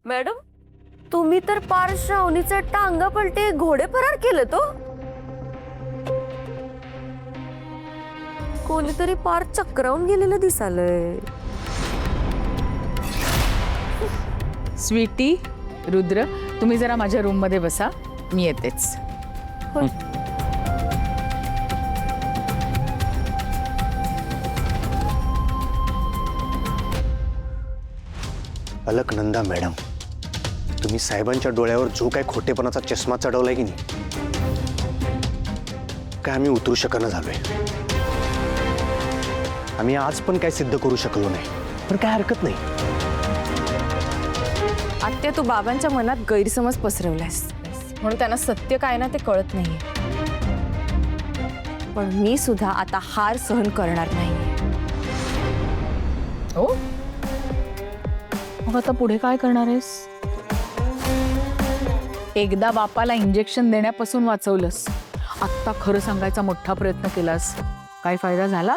Madam, तुम्ही तर पार श्रावणीचे टांगा पलटे घोडे फरार केले तो कोणीतरी पार चक्रावून गेलेलं दिसालंय. स्वीटी, रुद्र, तुम्ही जरा माझ्या रूम मध्ये बसा, मी येतेच. अलकनंदा मॅडम, तुम्ही साहेबांच्या डोळ्यावर जो काय खोटेपणाचा चष्मा चढवलाय की नाही, काय आम्ही उतरू शकना झालोय. आम्ही आज पण काय सिद्ध करू शकलो नाही, पण काय हरकत नाही. आत्या, तू बाबांच्या मनात गैरसमज पसरवलास म्हणून त्यांना सत्य काय ना ते कळत नाही. पण मी सुद्धा आता हार सहन करणार नाही. हो, मग आता पुढे काय करणार आहेस? एकदा बापाला इंजेक्शन देण्यापासून वाचवलंस, आत्ता खरं सांगायचा मोठा प्रयत्न केलास, काय फायदा झाला?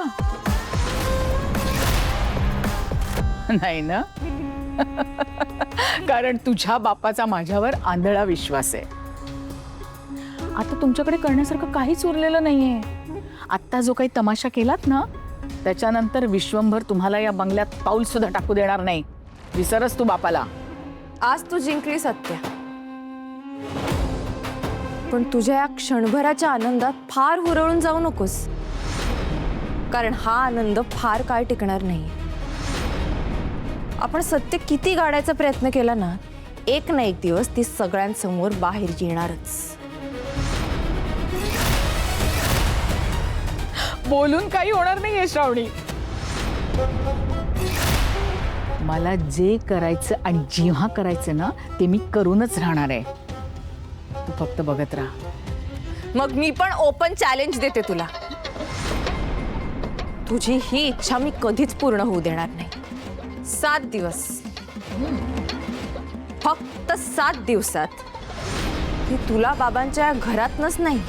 नाही ना? कारण तुझ्या बापाचा माझ्यावर आंधळा विश्वास आहे. आता तुमच्याकडे करण्यासारखं काहीच उरलेलं नाहीये. आत्ता जो काही तमाशा केलात ना, त्याच्यानंतर विश्वंभर तुम्हाला या बंगल्यात पाऊल सुद्धा टाकू देणार नाही. विसरच तू बापाला. आज तू जिंकली सत्या, पण तुझ्या या क्षणभराच्या आनंदात फार हुरळून जाऊ नकोस, कारण हा आनंद फार काळ टिकणार नाही. आपण सत्य किती गाडायचा प्रयत्न केला ना, एक ना एक दिवस ती सगळ्यांसमोर बाहेर येणारच. बोलून काही होणार नाहीये श्रावणी. मला जे करायचं आणि जेव्हा करायचं ना, ते मी करूनच राहणार आहे. तू फक्त बघत राहा. मग मी पण ओपन चॅलेंज देते तुला. तुझी ही इच्छा मी कधीच पूर्ण होऊ देणार नाही. 7 दिवस, फक्त 7 दिवसात ती तुला बाबांच्या घरातनच नाही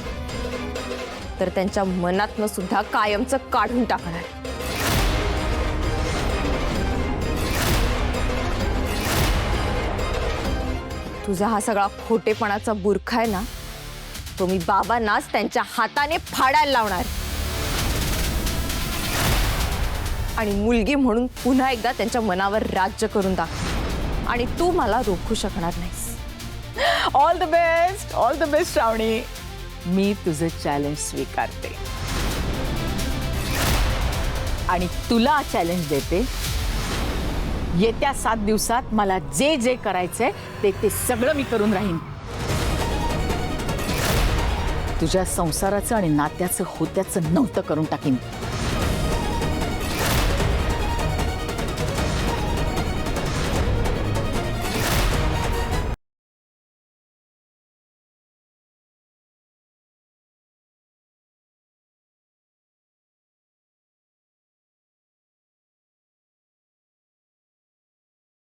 तर त्यांच्या मनातनं सुद्धा कायमचं काढून टाकणार. तुझा हा सगळा खोटेपणाचा बुरखा आहे ना, तो मी बाबांनाच त्यांच्या हाताने फाडायला लावणार आणि मुलगी म्हणून पुन्हा एकदा त्यांच्या मनावर राज्य करून दाखव. आणि तू मला रोखू शकणार नाहीस. All the best, all the best Shravani. मी तुझं चॅलेंज स्वीकारते आणि तुला चॅलेंज देते. येत्या 7 दिवसात मला जे जे करायचंय ते सगळं मी करून राहीन. तुझ्या संसाराचं आणि नात्याचं होत्याचं नव्हतं करून टाकीन.